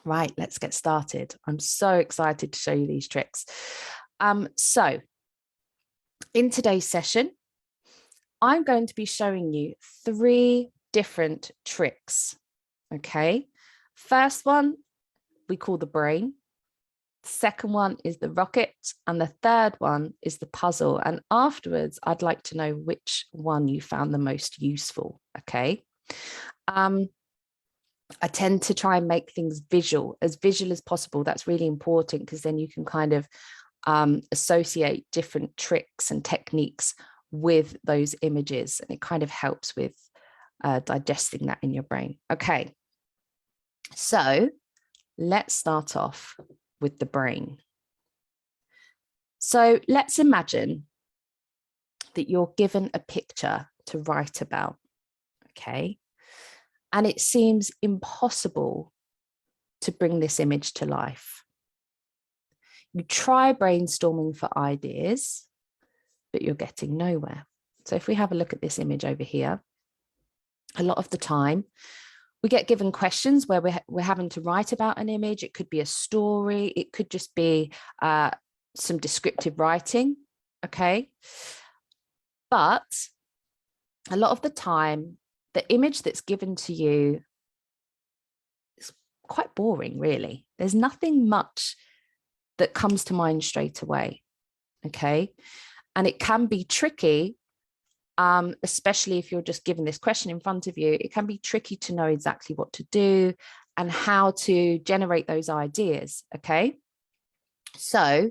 Right, let's get started. I'm so excited to show you these tricks. So in today's session, I'm going to be showing you 3 different tricks. Okay, first one we call the brain. Second one is the rocket, and the third one is the puzzle. And afterwards, I'd like to know which one you found the most useful. Okay. I tend to try and make things visual as possible. That's really important because then you can kind of associate different tricks and techniques with those images, and it kind of helps with digesting that in your brain. Okay, so let's start off with the brain. So let's imagine that you're given a picture to write about, okay? And it seems impossible to bring this image to life. You try brainstorming for ideas, but you're getting nowhere. So if we have a look at this image over here, a lot of the time we get given questions where we're having to write about an image. It could be a story. It could just be some descriptive writing, okay? But a lot of the time, the image that's given to you is quite boring, really. There's nothing much that comes to mind straight away, okay? And it can be tricky, especially if you're just given this question in front of you. It can be tricky to know exactly what to do and how to generate those ideas, okay? So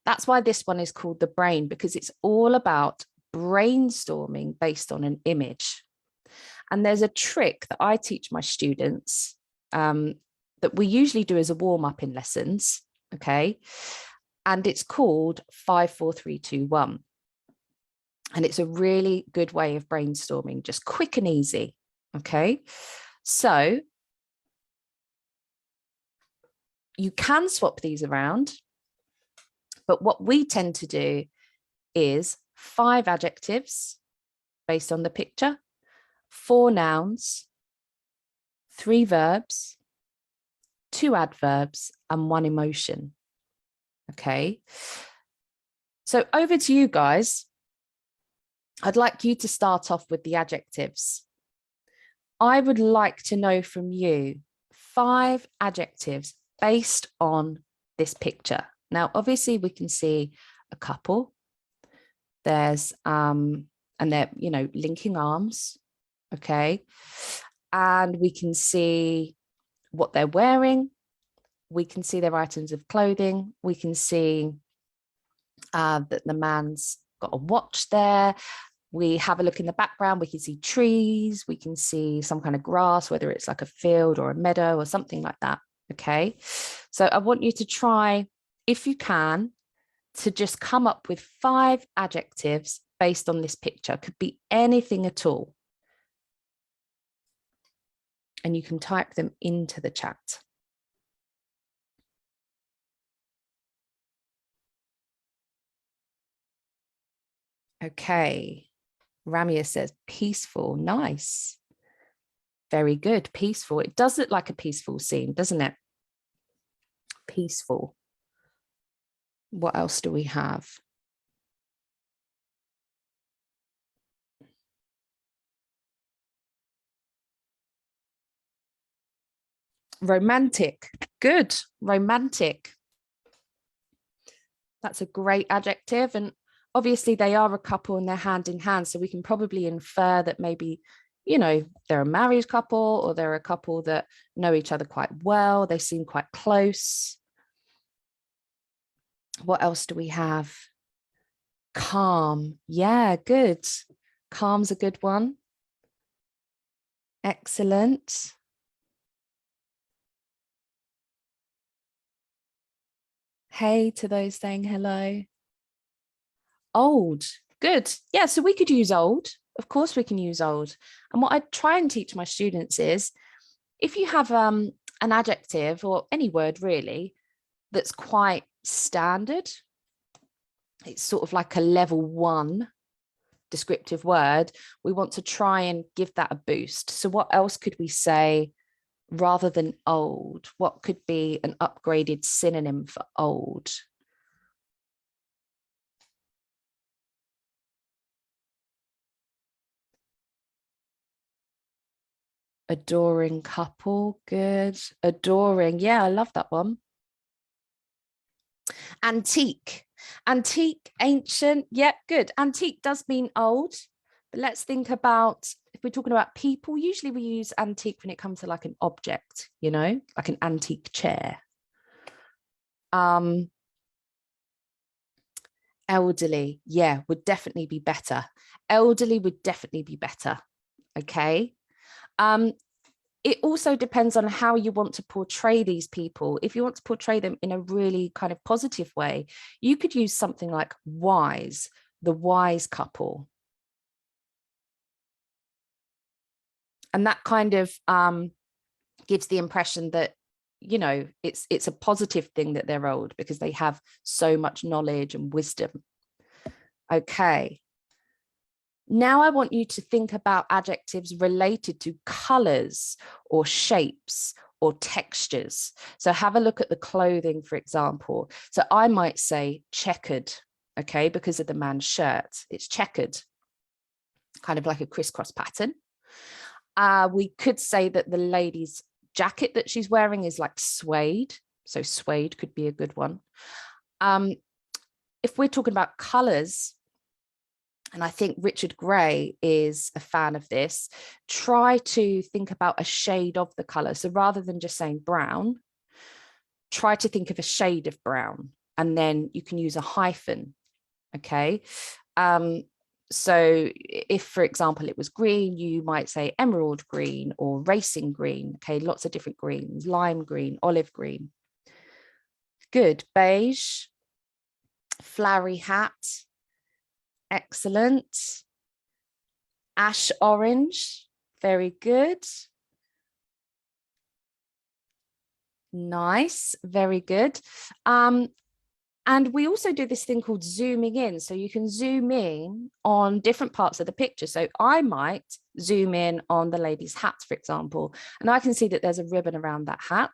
that's why this one is called the brain, because it's all about brainstorming based on an image. And there's a trick that I teach my students that we usually do as a warm-up in lessons, okay? And it's called 5, 4, 3, 2, 1. And it's a really good way of brainstorming, just quick and easy, okay? So you can swap these around, but what we tend to do is 5 adjectives based on the picture, 4 nouns, 3 verbs, 2 adverbs, and 1 emotion. Okay. So over to you guys. I'd like you to start off with the adjectives. I would like to know from you 5 adjectives based on this picture. Now, obviously, we can see a couple. There's and they're, you know, linking arms. Okay. And we can see what they're wearing. We can see their items of clothing. We can see that the man's got a watch there. We have a look in the background. We can see trees. We can see some kind of grass, whether it's like a field or a meadow or something like that. Okay. So I want you to try, if you can, to just come up with 5 adjectives based on this picture. Could be anything at all. And you can type them into the chat. Okay. Ramia says peaceful. Nice. Very good. Peaceful. It does look like a peaceful scene, doesn't it? Peaceful. What else do we have? Romantic. Good. Romantic. That's a great adjective. And obviously they are a couple and they're hand in hand. So we can probably infer that maybe, you know, they're a married couple or they're a couple that know each other quite well. They seem quite close. What else do we have? Calm. Yeah, good. Calm's a good one. Excellent. Hey to those saying hello. Old. Good. Yeah, so we could use old. Of course we can use old. And what I try and teach my students is if you have an adjective or any word really that's quite standard, it's sort of like a level 1 descriptive word, we want to try and give that a boost. So what else could we say rather than old? What could be an upgraded synonym for old? Adoring couple, good. Adoring, yeah, I love that one. Antique, antique, ancient, yeah, good. Antique does mean old, but let's think about, if we're talking about people, usually we use antique when it comes to like an object, you know, like an antique chair. Elderly, yeah, would definitely be better. Elderly would definitely be better. Okay. Um, it also depends on how you want to portray these people. If you want to portray them in a really kind of positive way, you could use something like wise, the wise couple. And that kind of gives the impression that, you know, it's a positive thing that they're old because they have so much knowledge and wisdom. Okay. Now I want you to think about adjectives related to colors or shapes or textures. So have a look at the clothing, for example. So I might say checkered, okay, because of the man's shirt. It's checkered, kind of like a crisscross pattern. We could say that the lady's jacket that she's wearing is like suede. So suede could be a good one. If we're talking about colors, and I think Richard Gray is a fan of this, try to think about a shade of the color. So rather than just saying brown, try to think of a shade of brown, and then you can use a hyphen. Okay. So if, for example, it was green, you might say emerald green or racing green. Okay, lots of different greens, lime green, olive green. Good. Beige, flowery hat. Excellent. Ash orange, very good. Nice, very good. And we also do this thing called zooming in. So you can zoom in on different parts of the picture. So I might zoom in on the lady's hat, for example, and I can see that there's a ribbon around that hat.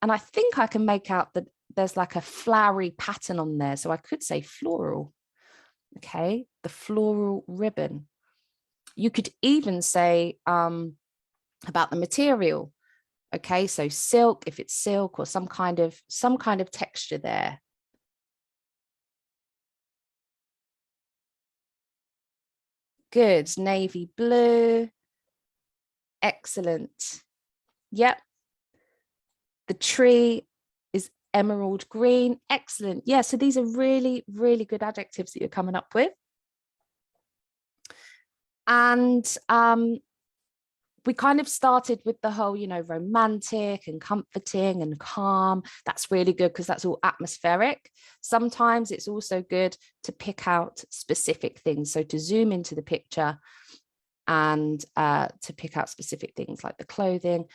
And I think I can make out that there's like a flowery pattern on there. So I could say floral. Okay, the floral ribbon. You could even say about the material. Okay, so silk, if it's silk, or some kind of texture there. Good. Navy blue. Excellent. Yep. The tree is emerald green. Excellent. Yeah, so these are really, really good adjectives that you're coming up with. And we kind of started with the whole, you know, romantic and comforting and calm. That's really good because that's all atmospheric. Sometimes it's also good to pick out specific things. So to zoom into the picture and to pick out specific things like the clothing.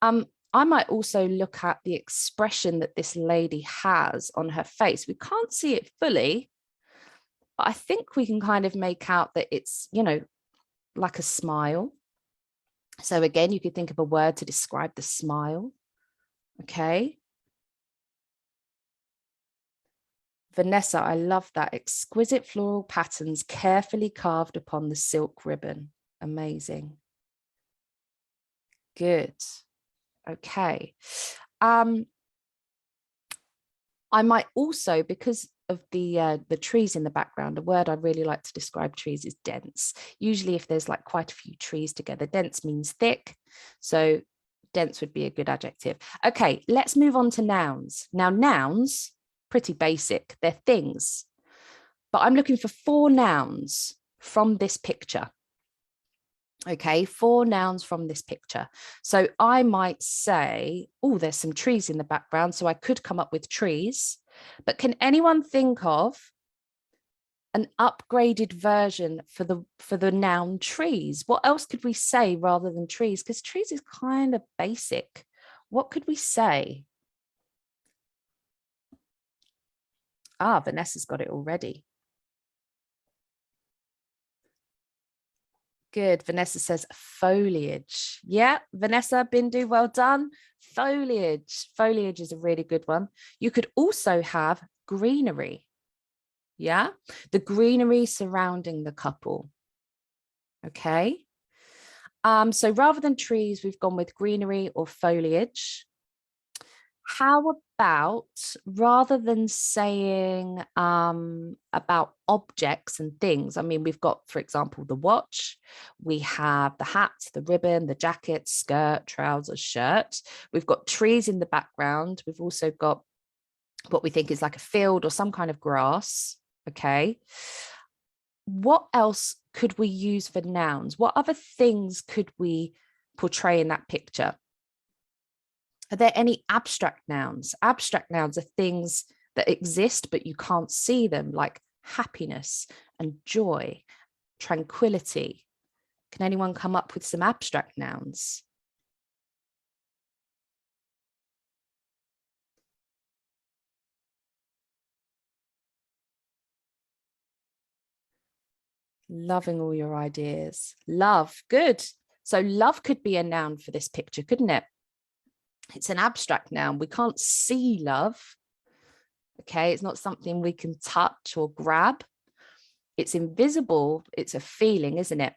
I might also look at the expression that this lady has on her face. We can't see it fully, but I think we can kind of make out that it's, you know, like a smile. So again, you could think of a word to describe the smile. Okay. Vanessa, I love that. Exquisite floral patterns carefully carved upon the silk ribbon. Amazing. Good. Okay. I might also, because of the trees in the background, a word I really like to describe trees is dense. Usually if there's like quite a few trees together, dense means thick. So dense would be a good adjective. Okay, let's move on to nouns. Now nouns, pretty basic, they're things. But I'm looking for 4 nouns from this picture. Okay, 4 nouns from this picture. So I might say, oh, there's some trees in the background, so I could come up with trees. But can anyone think of an upgraded version for the noun trees? What else could we say rather than trees? Because trees is kind of basic. What could we say? Ah, Vanessa's got it already. Good. Vanessa says foliage. Yeah, Vanessa, Bindu, well done. Foliage. Foliage is a really good one. You could also have greenery. Yeah, the greenery surrounding the couple. Okay. So rather than trees, we've gone with greenery or foliage. How about, rather than saying about objects and things, I mean, we've got, for example, the watch, we have the hat, the ribbon, the jacket, skirt, trousers, shirt. We've got trees in the background. We've also got what we think is like a field or some kind of grass. Okay. What else could we use for nouns? What other things could we portray in that picture? Are there any abstract nouns? Abstract nouns are things that exist, but you can't see them, like happiness and joy, tranquility. Can anyone come up with some abstract nouns? Loving all your ideas. Love, good. So love could be a noun for this picture, couldn't it? It's an abstract noun. We can't see love. Okay, it's not something we can touch or grab. It's invisible. It's a feeling, isn't it?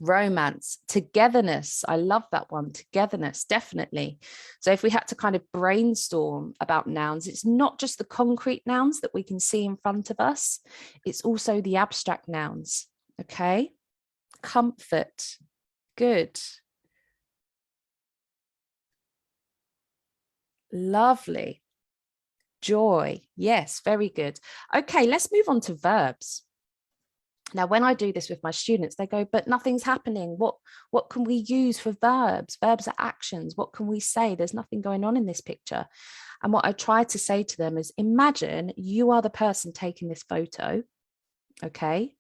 Romance, togetherness. I love that one. Togetherness, definitely. So if we had to kind of brainstorm about nouns, it's not just the concrete nouns that we can see in front of us. It's also the abstract nouns. Okay. Comfort. Good. Lovely. Joy. Yes, very good. Okay, let's move on to verbs. Now, when I do this with my students, they go, but nothing's happening. What can we use for verbs? Verbs are actions. What can we say? There's nothing going on in this picture. And what I try to say to them is, imagine you are the person taking this photo, okay?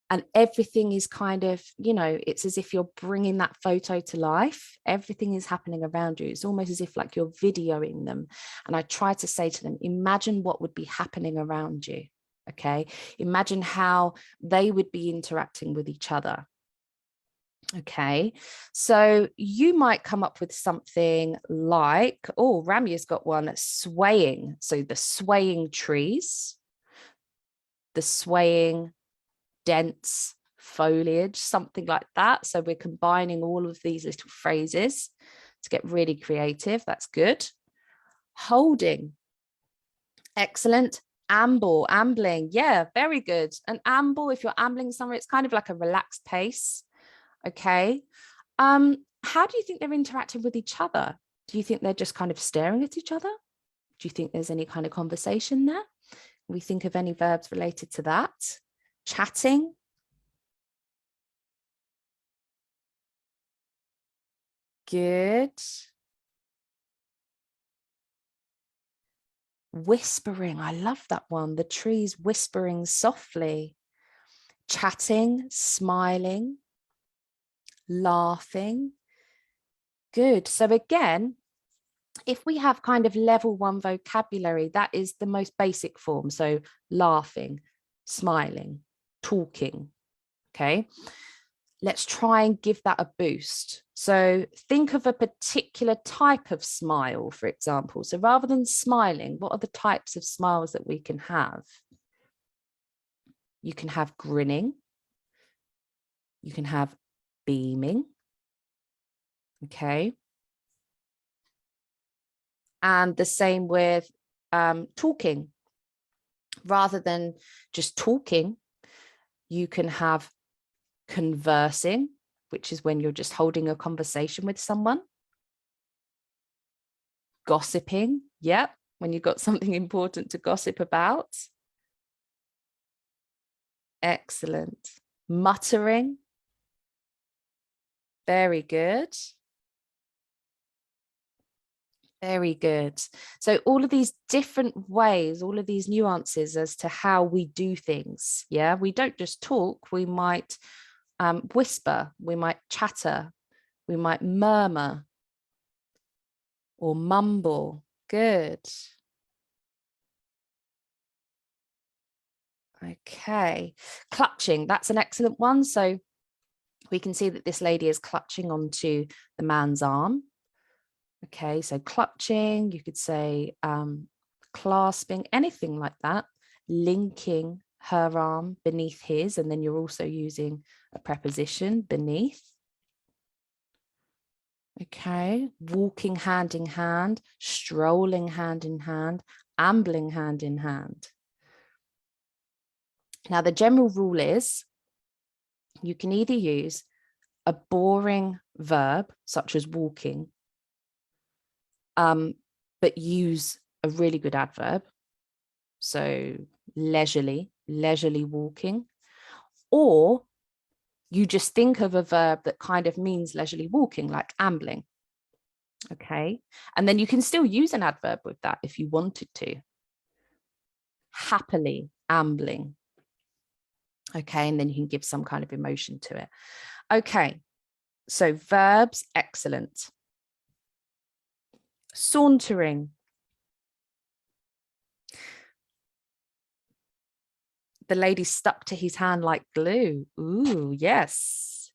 And everything is kind of, it's as if you're bringing that photo to life. Everything is happening around you. It's almost as if like you're videoing them. And I try to say to them, imagine what would be happening around you. Okay, imagine how they would be interacting with each other. Okay, so you might come up with something like, oh, Ramia's got one, swaying. So the swaying trees, the swaying dense foliage, something like that. So we're combining all of these little phrases to get really creative. That's good. Holding. Excellent. Amble, ambling. Yeah, very good. An amble, if you're ambling somewhere, it's kind of like a relaxed pace. Okay. How do you think they're interacting with each other? Do you think they're just kind of staring at each other? Do you think there's any kind of conversation there? We think of any verbs related to that. Chatting. Good. Whispering. I love that one. The trees whispering softly. Chatting, smiling, laughing. Good. So again, if we have kind of level 1 vocabulary, that is the most basic form. So laughing, smiling, talking. Okay. Let's try and give that a boost. So think of a particular type of smile, for example. So rather than smiling, what are the types of smiles that we can have? You can have grinning. You can have beaming. Okay. And the same with talking. Rather than just talking, you can have conversing, which is when you're just holding a conversation with someone. Gossiping. Yep. When you've got something important to gossip about. Excellent. Muttering. Very good. Very good. So all of these different ways, all of these nuances as to how we do things. Yeah, we don't just talk, we might whisper, we might chatter, we might murmur or mumble. Good. Okay, clutching, that's an excellent one. So we can see that this lady is clutching onto the man's arm. Okay, so clutching, you could say clasping, anything like that, linking her arm beneath his, and then you're also using a preposition, beneath. Okay, walking hand in hand, strolling hand in hand, ambling hand in hand. Now, the general rule is you can either use a boring verb, such as walking, but use a really good adverb. So leisurely walking, or you just think of a verb that kind of means leisurely walking, like ambling. Okay, and then you can still use an adverb with that if you wanted to. Happily ambling. Okay, and then you can give some kind of emotion to it. Okay, so verbs, excellent. Sauntering. The lady stuck to his hand like glue. Ooh, yes.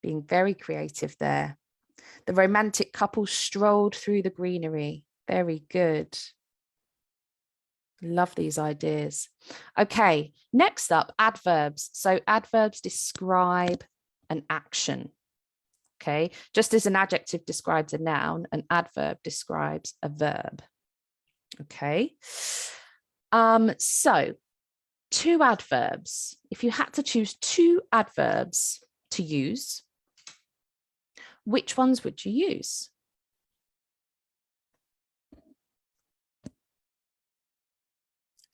Being very creative there. The romantic couple strolled through the greenery. Very good. Love these ideas. Okay, next up, adverbs. So adverbs describe an action. Okay, just as an adjective describes a noun, an adverb describes a verb. Okay, so two adverbs. If you had to choose two adverbs to use, which ones would you use?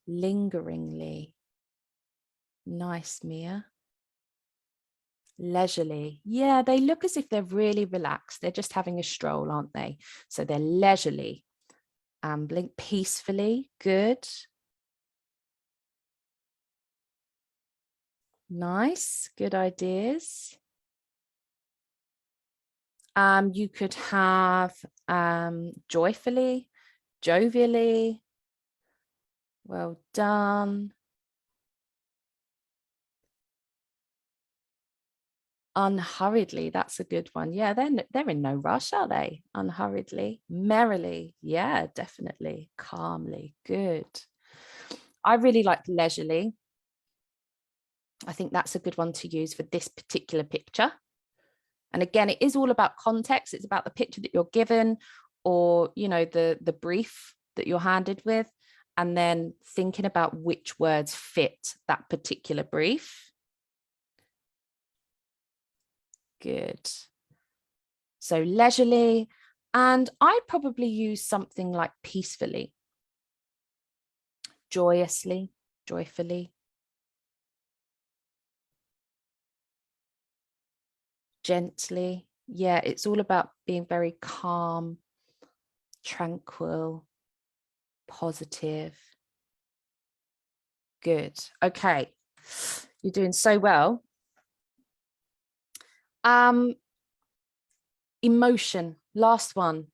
Lingeringly. Nice, Mia. Leisurely. Yeah, they look as if they're really relaxed. They're just having a stroll, aren't they? So they're leisurely. Ambling peacefully. Good. Nice. Good ideas. You could have joyfully, jovially. Well done. Unhurriedly, that's a good one. Yeah, they're in no rush, are they? Unhurriedly, merrily. Yeah, definitely. Calmly. Good. I really like leisurely. I think that's a good one to use for this particular picture. And again, it is all about context. It's about the picture that you're given, or the brief that you're handed with, and then thinking about which words fit that particular brief. Good. So leisurely, and I'd probably use something like peacefully, joyously, joyfully, gently. Yeah, it's all about being very calm, tranquil, positive. Good. Okay. You're doing so well. Emotion, last one.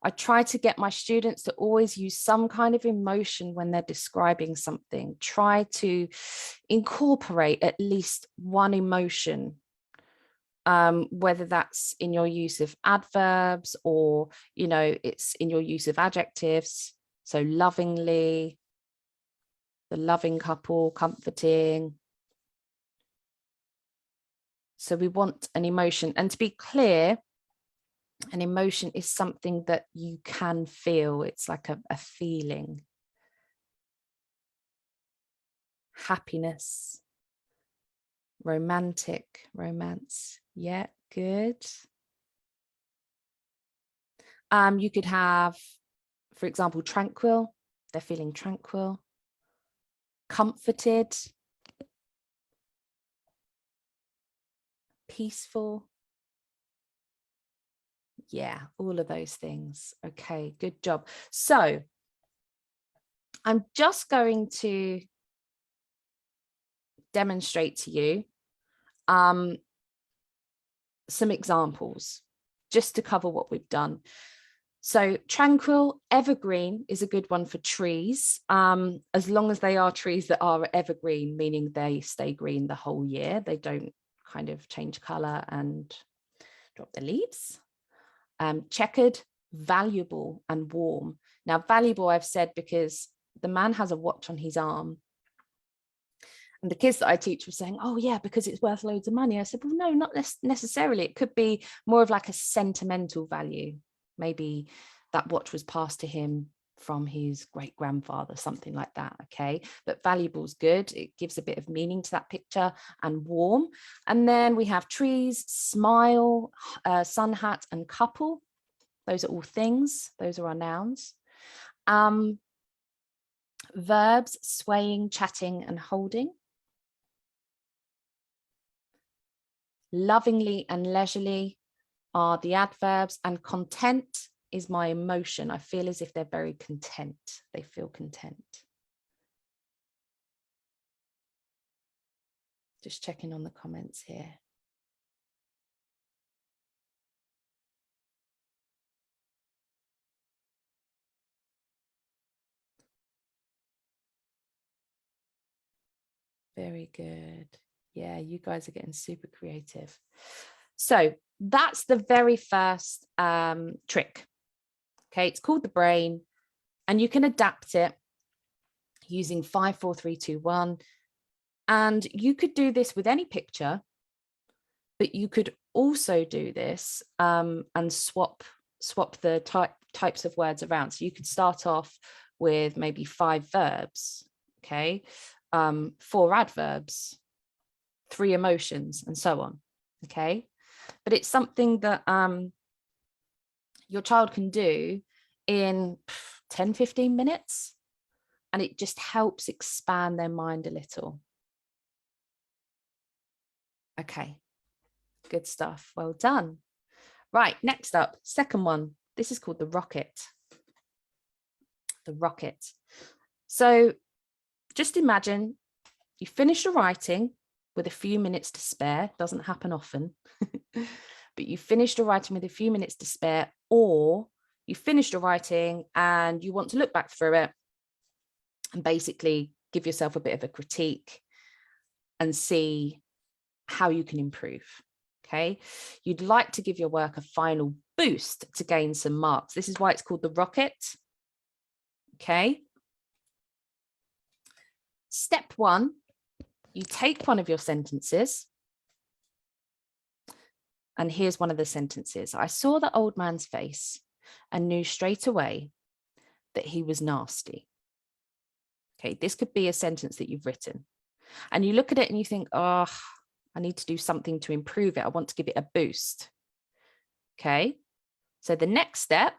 I try to get my students to always use some kind of emotion when they're describing something. Try to incorporate at least one emotion, whether that's in your use of adverbs or, it's in your use of adjectives. So lovingly, the loving couple, comforting. So we want an emotion. And to be clear, an emotion is something that you can feel. It's like a feeling. Happiness, romantic, romance. Yeah, good. You could have, for example, tranquil. They're feeling tranquil. Comforted. Peaceful. Yeah, all of those things. Okay, good job. So I'm just going to demonstrate to you some examples just to cover what we've done. So tranquil, evergreen is a good one for trees, as long as they are trees that are evergreen, meaning they stay green the whole year. They don't kind of change color and drop their leaves. Checkered, valuable, and warm. Now, valuable, I've said because the man has a watch on his arm. And the kids that I teach were saying, oh, yeah, because it's worth loads of money. I said, well, no, not necessarily. It could be more of like a sentimental value. Maybe that watch was passed to him from his great grandfather, something like that. Okay. But valuable is good. It gives a bit of meaning to that picture, and warm. And then we have trees, smile, sun hat, and couple. Those are all things. Those are our nouns. Verbs, swaying, chatting, and holding. Lovingly and leisurely are the adverbs, and content is my emotion. I feel as if they're very content. They feel content. Just checking on the comments here. Very good. Yeah, you guys are getting super creative. So that's the very first trick. Okay, it's called the brain, and you can adapt it using 5, 4, 3, 2, 1. And you could do this with any picture, but you could also do this and swap the types of words around. So you could start off with maybe 5 verbs, okay, 4 adverbs, 3 emotions, and so on, okay? But it's something that your child can do in 10, 15 minutes, and it just helps expand their mind a little. Okay, good stuff. Well done. Right, next up, second one. This is called the rocket. The rocket. So just imagine you finish your writing with a few minutes to spare. Doesn't happen often. But you finished your writing with a few minutes to spare, or you finished your writing and you want to look back through it and basically give yourself a bit of a critique and see how you can improve. Okay, you'd like to give your work a final boost to gain some marks. This is why it's called the rocket. Okay. Step 1, you take one of your sentences. And here's one of the sentences. I saw the old man's face and knew straight away that he was nasty. Okay, this could be a sentence that you've written. And you look at it and you think, oh, I need to do something to improve it. I want to give it a boost. Okay, so the next step,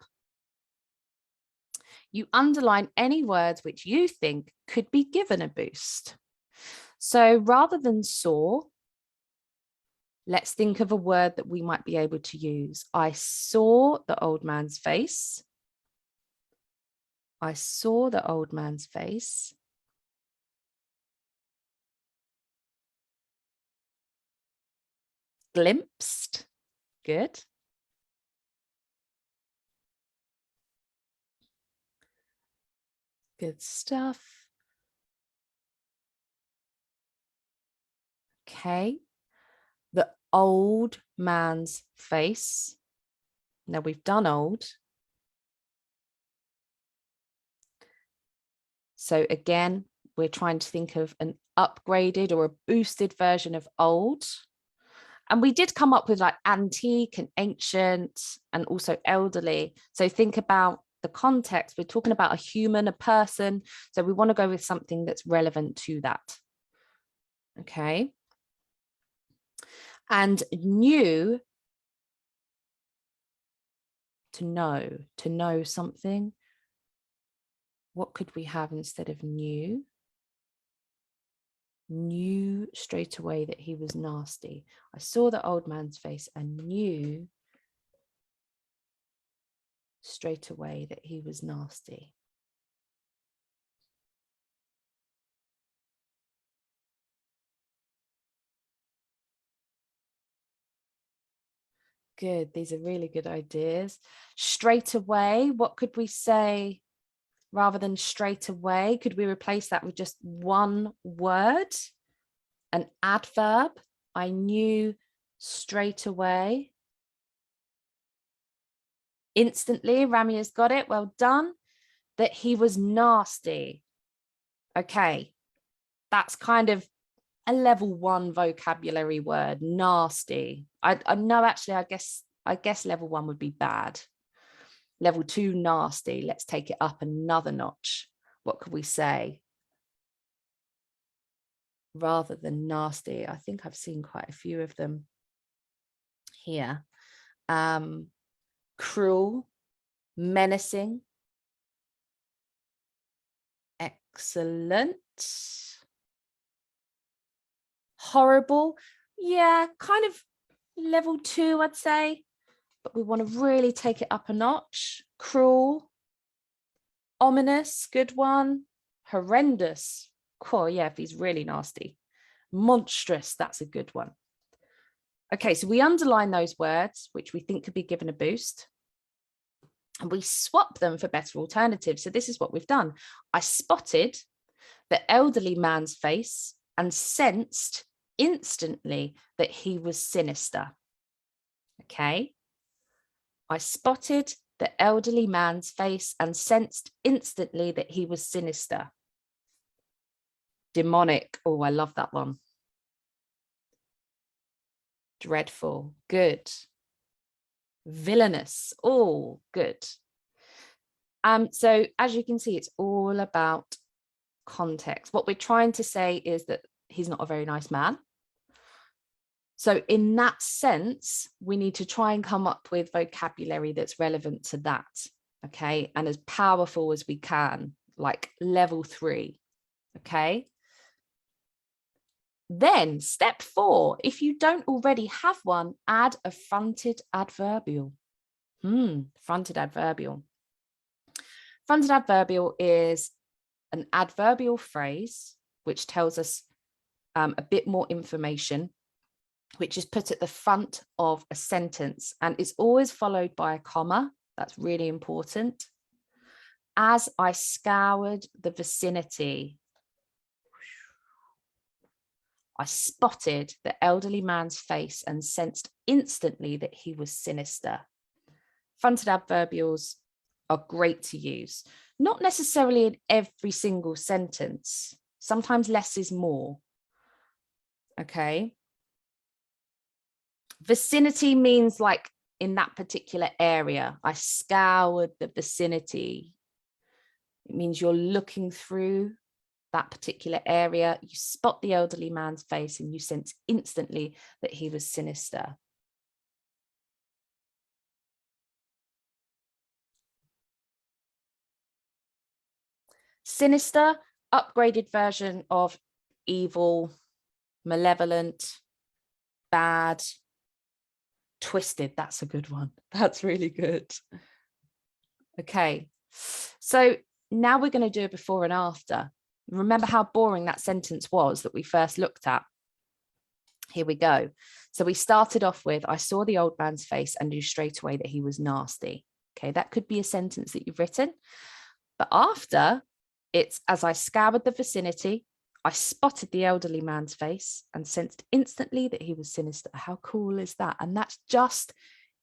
you underline any words which you think could be given a boost. So rather than saw, let's think of a word that we might be able to use. I saw the old man's face. I saw the old man's face. Glimpsed. Good. Good stuff. Okay. The old man's face. Now we've done old. So again, we're trying to think of an upgraded or a boosted version of old. And we did come up with like antique and ancient and also elderly. So think about the context. We're talking about a human, a person. So we want to go with something that's relevant to that. Okay. And new, to know something. What could we have instead of new? Knew straight away that he was nasty. I saw the old man's face and knew straight away that he was nasty. Good. These are really good ideas. Straight away, what could we say rather than straight away? Could we replace that with just one word? An adverb. I knew straight away. Instantly, Rami has got it. Well done. That he was nasty. Okay. That's kind of a level 1 vocabulary word, nasty. I know actually, I guess level 1 would be bad. Level 2, nasty. Let's take it up another notch. What could we say? Rather than nasty, I think I've seen quite a few of them here. Cruel, menacing. Excellent. Horrible. Yeah, kind of level 2, I'd say. But we want to really take it up a notch. Cruel. Ominous, good one. Horrendous. Cool, yeah, if he's really nasty. Monstrous, that's a good one. Okay, so we underline those words, which we think could be given a boost, and we swap them for better alternatives. So this is what we've done. I spotted the elderly man's face and sensed instantly that he was sinister. Okay. I spotted the elderly man's face and sensed instantly that he was sinister. Demonic. Oh, I love that one. Dreadful. Good. Villainous. Oh, good. So as you can see, it's all about context. What we're trying to say is that he's not a very nice man. So in that sense, we need to try and come up with vocabulary that's relevant to that, okay? And as powerful as we can, like level 3, okay? Then step 4, if you don't already have one, add a fronted adverbial. Fronted adverbial. Fronted adverbial is an adverbial phrase which tells us a bit more information, which is put at the front of a sentence and is always followed by a comma. That's really important. As I scoured the vicinity, I spotted the elderly man's face and sensed instantly that he was sinister. Fronted adverbials are great to use, not necessarily in every single sentence. Sometimes less is more. Okay. Vicinity means like in that particular area. I scoured the vicinity. It means you're looking through that particular area. You spot the elderly man's face and you sense instantly that he was sinister. Sinister, upgraded version of evil, malevolent, bad, twisted. That's a good one. That's really good. Okay, so now we're going to do a before and after. Remember how boring that sentence was that we first looked at? Here we go. So we started off with, I saw the old man's face and knew straight away that he was nasty. Okay, that could be a sentence that you've written. But after, it's as I scoured the vicinity, I spotted the elderly man's face and sensed instantly that he was sinister. How cool is that? And that's just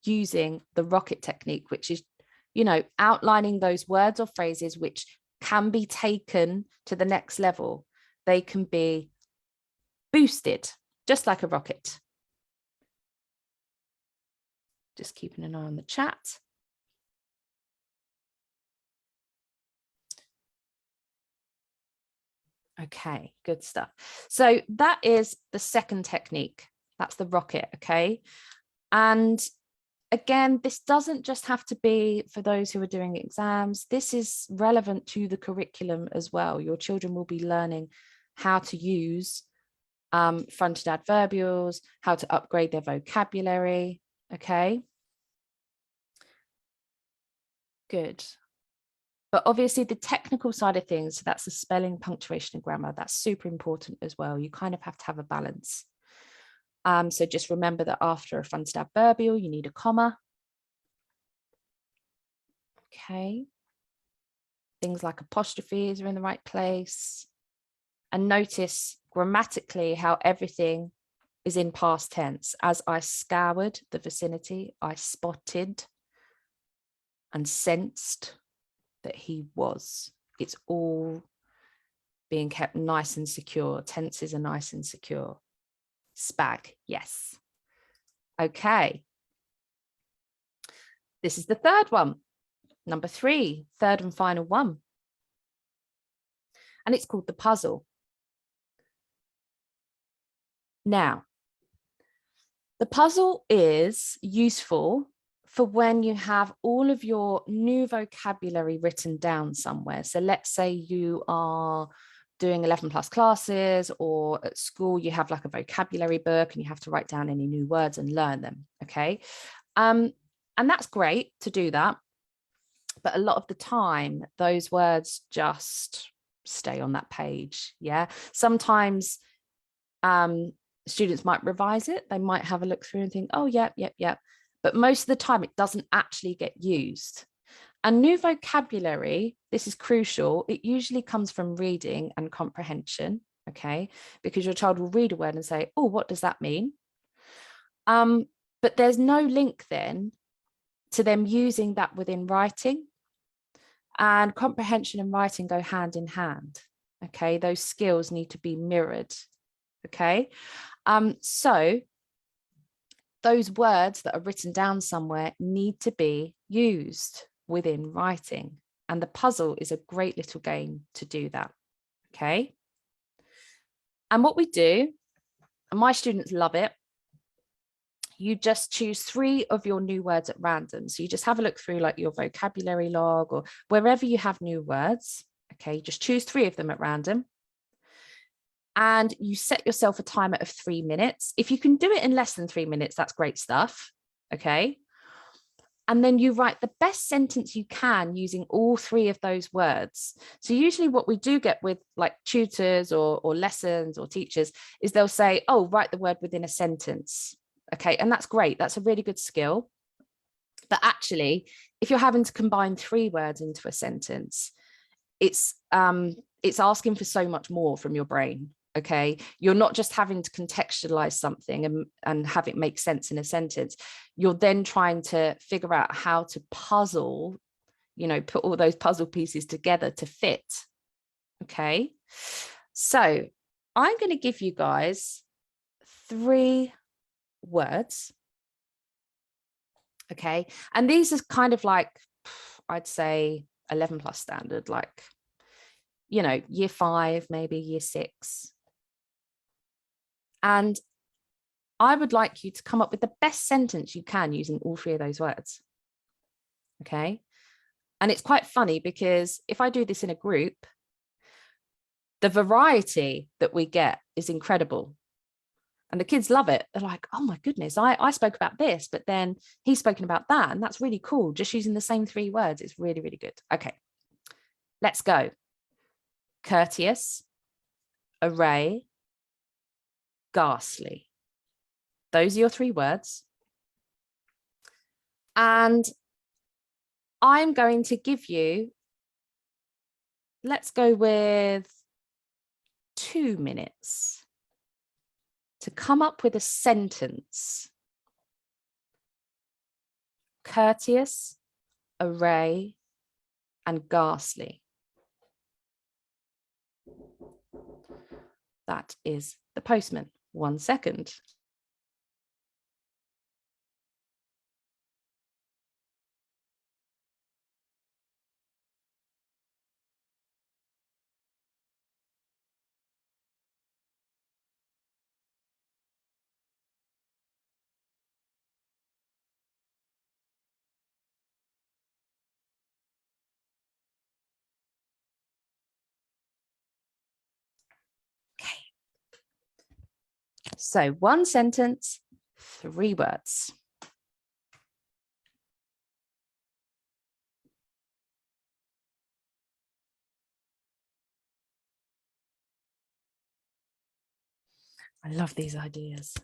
using the rocket technique, which is, you know, outlining those words or phrases which can be taken to the next level. They can be boosted, just like a rocket. Just keeping an eye on the chat. Okay, good stuff. So that is the second technique. That's the rocket, okay? And again, this doesn't just have to be for those who are doing exams. This is relevant to the curriculum as well. Your children will be learning how to use fronted adverbials, how to upgrade their vocabulary, okay? Good. But obviously the technical side of things, so that's the spelling, punctuation and grammar, that's super important as well. You kind of have to have a balance. So just remember that after a fronted adverbial, you need a comma. Okay. Things like apostrophes are in the right place. And notice grammatically how everything is in past tense. As I scoured the vicinity, I spotted and sensed that he was. It's all being kept nice and secure. Tenses are nice and secure. Spag, yes. Okay. This is the third one. Number 3, third and final one. And it's called the puzzle. Now, the puzzle is useful for when you have all of your new vocabulary written down somewhere. So let's say you are doing 11 plus classes, or at school you have like a vocabulary book and you have to write down any new words and learn them. Okay. And that's great to do that. But a lot of the time, those words just stay on that page. Yeah. Sometimes students might revise it. They might have a look through and think, oh, yep. But most of the time, it doesn't actually get used. And new vocabulary, this is crucial. It usually comes from reading and comprehension. Okay. Because your child will read a word and say, oh, what does that mean? But there's no link then to them using that within writing. And comprehension and writing go hand in hand. Okay, those skills need to be mirrored. Okay, so those words that are written down somewhere need to be used within writing. And the puzzle is a great little game to do that. Okay. And what we do, and my students love it, you just choose 3 of your new words at random. So you just have a look through like your vocabulary log or wherever you have new words. Okay, just choose 3 of them at random. And you set yourself a timer of 3 minutes. If you can do it in less than 3 minutes, that's great stuff. Okay. And then you write the best sentence you can using all 3 of those words. So usually what we do get with like tutors or lessons or teachers is they'll say, oh, write the word within a sentence. Okay, and that's great. That's a really good skill. But actually, if you're having to combine 3 words into a sentence, it's asking for so much more from your brain. Okay, you're not just having to contextualize something and have it make sense in a sentence. You're then trying to figure out how to puzzle, put all those puzzle pieces together to fit. Okay, so I'm going to give you guys 3 words. Okay, and these are kind of like, I'd say 11 plus standard, like, year 5, maybe year 6. And I would like you to come up with the best sentence you can using all 3 of those words. Okay, and it's quite funny because if I do this in a group, the variety that we get is incredible. And the kids love it. They're like, oh my goodness, I spoke about this, but then he's spoken about that. And that's really cool. Just using the same 3 words. It's really, really good. Okay, let's go. Courteous, array, ghastly. Those are your 3 words. And I'm going to give you, let's go with 2 minutes to come up with a sentence. Courteous, array, and ghastly. That is the postman. 1 second. Okay. So 1 sentence, 3 words. I love these ideas.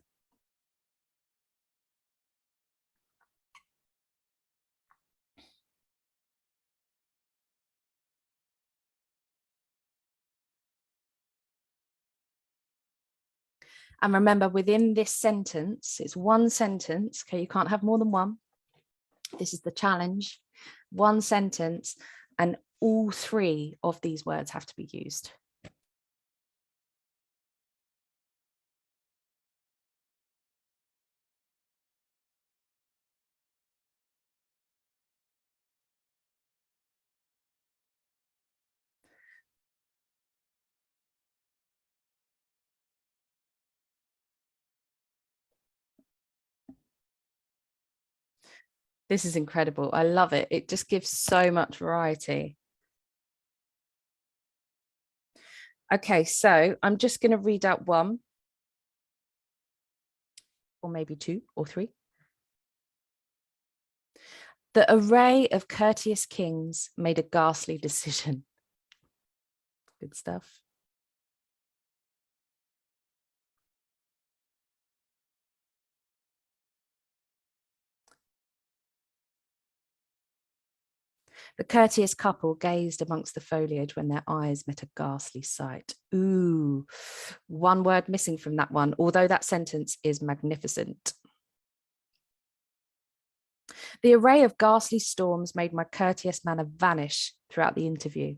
And remember, within this sentence, it's one sentence. Okay, you can't have more than one. This is the challenge. One sentence, and all three of these words have to be used. This is incredible. I love it. It just gives so much variety. Okay, so I'm just going to read out one, or maybe two or three. The array of courteous kings made a ghastly decision. Good stuff. The courteous couple gazed amongst the foliage when their eyes met a ghastly sight. Ooh, one word missing from that one, although that sentence is magnificent. The array of ghastly storms made my courteous manner vanish throughout the interview.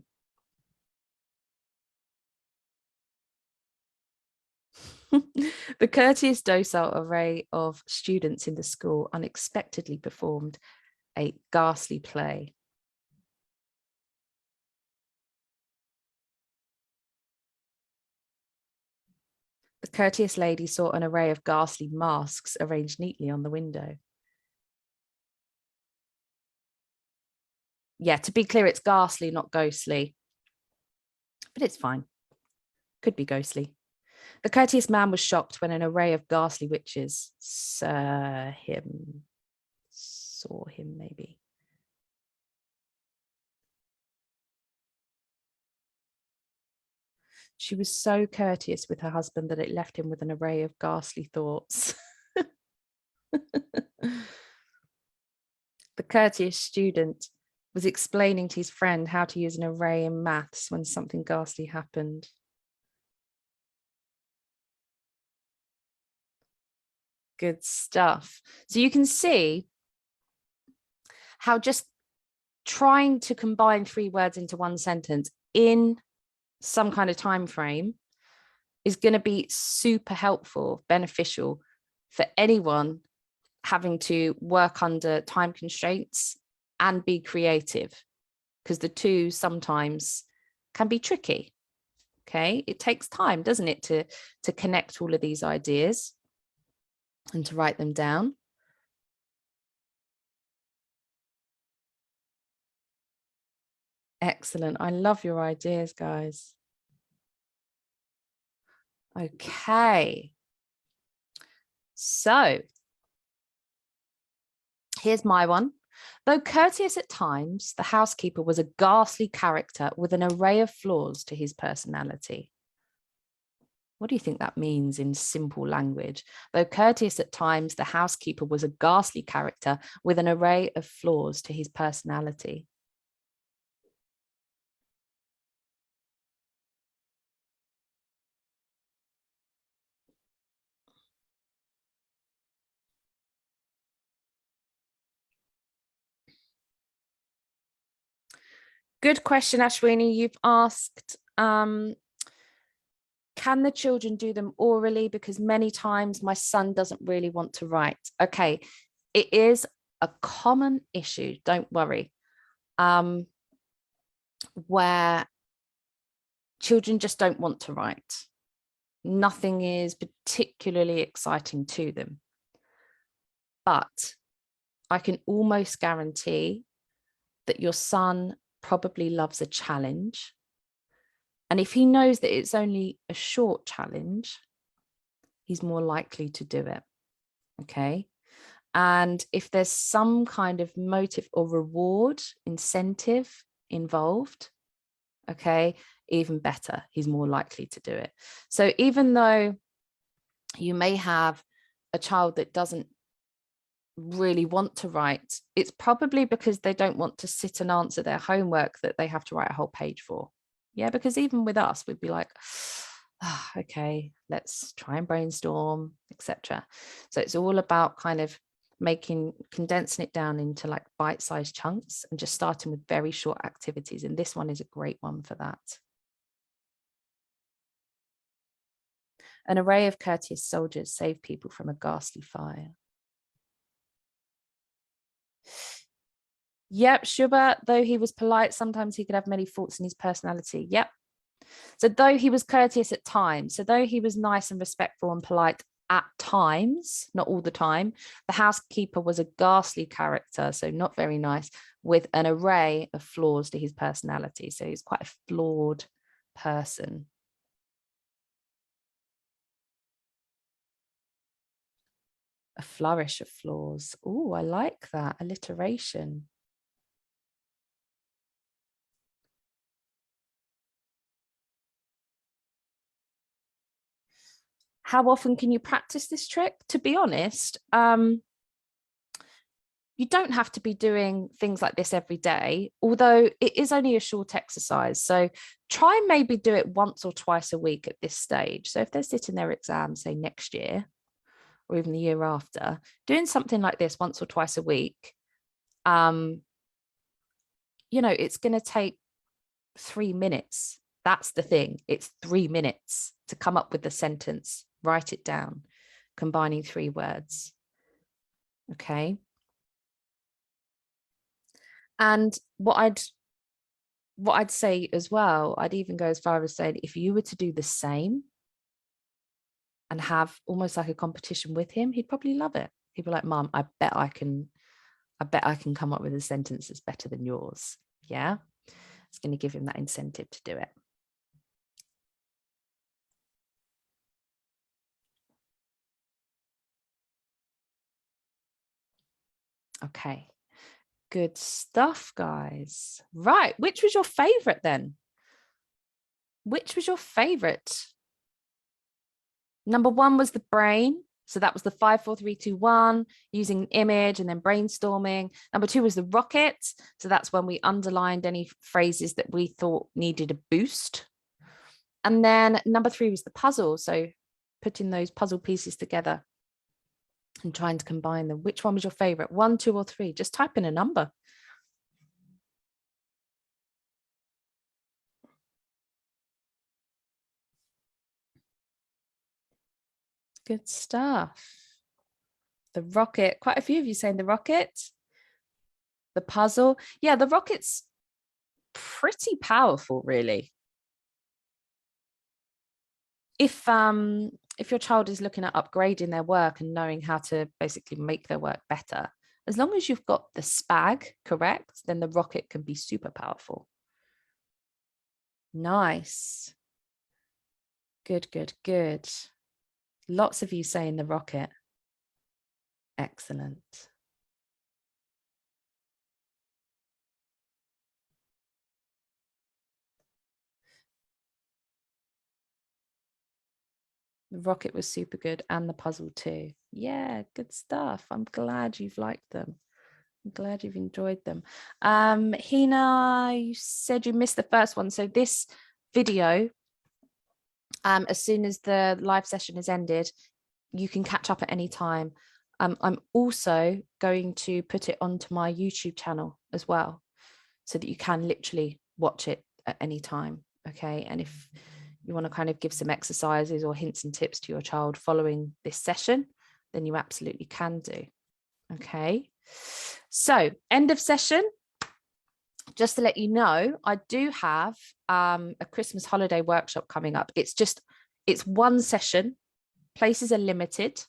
The courteous, docile array of students in the school unexpectedly performed a ghastly play. The courteous lady saw an array of ghastly masks arranged neatly on the window. Yeah, to be clear, it's ghastly, not ghostly. But it's fine. Could be ghostly. The courteous man was shocked when an array of ghastly witches saw him, maybe. She was so courteous with her husband that it left him with an array of ghastly thoughts. The courteous student was explaining to his friend how to use an array in maths when something ghastly happened. Good stuff. So you can see how just trying to combine three words into one sentence in some kind of time frame is going to be super helpful, beneficial for anyone having to work under time constraints and be creative, because the two sometimes can be tricky. Okay, it takes time, doesn't it, to connect all of these ideas and to write them down. Excellent. I love your ideas, guys. Okay. So here's my one. Though courteous at times, the housekeeper was a ghastly character with an array of flaws to his personality. What do you think that means in simple language? Though courteous at times, the housekeeper was a ghastly character with an array of flaws to his personality. Good question, Ashwini. You've asked, can the children do them orally? Because many times my son doesn't really want to write. Okay, it is a common issue, don't worry, where children just don't want to write. Nothing is particularly exciting to them. But I can almost guarantee that your son probably loves a challenge. And if he knows that it's only a short challenge, he's more likely to do it. Okay. And if there's some kind of motive or reward, incentive involved, okay, even better, he's more likely to do it. So even though you may have a child that doesn't really want to write, it's probably because they don't want to sit and answer their homework that they have to write a whole page for. Yeah, because even with us, we'd be like, Okay, let's try and brainstorm, etc. So it's all about kind of condensing it down into like bite-sized chunks and just starting with very short activities. And this one is a great one for that. An array of courteous soldiers saved people from a ghastly fire. Yep, Schubert, though he was polite, sometimes he could have many faults in his personality. Yep. So though he was courteous at times, so though he was nice and respectful and polite at times, not all the time, the housekeeper was a ghastly character, so not very nice, with an array of flaws to his personality. So he's quite a flawed person. A flourish of flaws. Oh, I like that. Alliteration. How often can you practice this trick? To be honest, you don't have to be doing things like this every day, although it is only a short exercise. So try and maybe do it once or twice a week at this stage. So if they're sitting their exam, say next year or even the year after, doing something like this once or twice a week, it's going to take 3 minutes. That's the thing. It's 3 minutes to come up with the sentence, write it down, combining 3 words. Okay. And what I'd say as well, I'd even go as far as saying, if you were to do the same and have almost like a competition with him, he'd probably love it. He'd be like, Mum, I bet I can come up with a sentence that's better than yours. Yeah. It's going to give him that incentive to do it. Okay. Good stuff, guys. Right. Which was your favorite then? Which was your favorite? Number 1 was the brain. So that was the 5, 4, 3, 2, 1, using an image and then brainstorming. Number 2 was the rocket. So that's when we underlined any phrases that we thought needed a boost. And then number 3 was the puzzle. So putting those puzzle pieces together and trying to combine them. Which one was your favorite? 1, 2, or 3? Just type in a number. Good stuff. The rocket. Quite a few of you saying the rocket. The puzzle. Yeah, the rocket's pretty powerful, really. If your child is looking at upgrading their work and knowing how to basically make their work better, as long as you've got the spag correct, then the rocket can be super powerful. Nice. Good, good, good. Lots of you saying the rocket. Excellent. The rocket was super good, and the puzzle too. Yeah, good stuff. I'm glad you've liked them. I'm glad you've enjoyed them. Hina, you said you missed the first one. So this video, as soon as the live session is ended, you can catch up at any time. I'm also going to put it onto my YouTube channel as well, so that you can literally watch it at any time. Okay. And if you want to kind of give some exercises or hints and tips to your child following this session, then you absolutely can do. Okay. So end of session. Just to let you know, I do have a Christmas holiday workshop coming up. It's one session. Places are limited.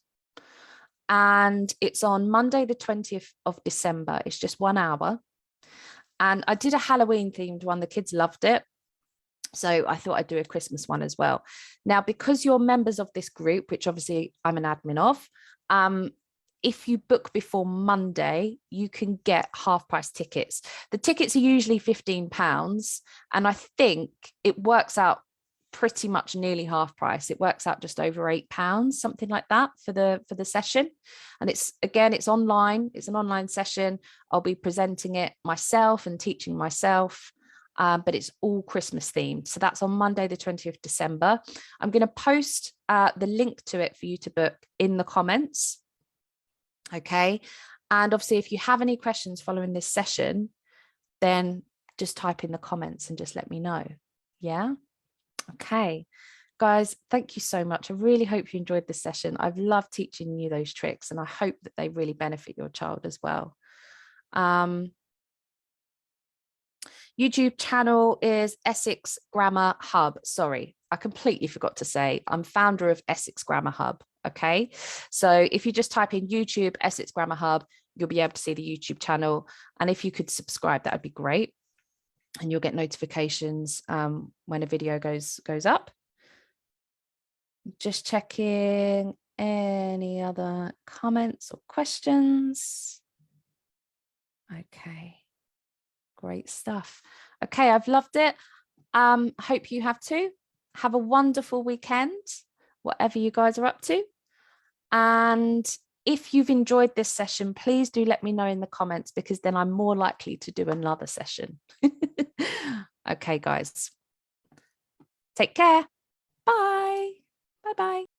And it's on Monday, the 20th of December. It's just 1 hour. And I did a Halloween themed one. The kids loved it. So I thought I'd do a Christmas one as well. Now, because you're members of this group, which obviously I'm an admin of, if you book before Monday, you can get half price tickets. The tickets are usually £15, and I think it works out pretty much nearly half price. It works out just over £8, something like that for the session. And it's online. It's an online session. I'll be presenting it myself and teaching myself. but it's all Christmas themed. So that's on Monday, the 20th of December. I'm going to post the link to it for you to book in the comments. Okay. And obviously, if you have any questions following this session, then just type in the comments and just let me know. Yeah. Okay. Guys, thank you so much. I really hope you enjoyed this session. I've loved teaching you those tricks, and I hope that they really benefit your child as well. YouTube channel is Essex Grammar Hub. Sorry, I completely forgot to say I'm founder of Essex Grammar Hub. Okay, so if you just type in YouTube Essex Grammar Hub, you'll be able to see the YouTube channel. And if you could subscribe, that would be great. And you'll get notifications when a video goes up. Just checking any other comments or questions. Okay, great stuff. Okay, I've loved it. Hope you have too. Have a wonderful weekend, whatever you guys are up to. And if you've enjoyed this session, please do let me know in the comments, because then I'm more likely to do another session. Okay, guys. Take care. Bye. Bye-bye.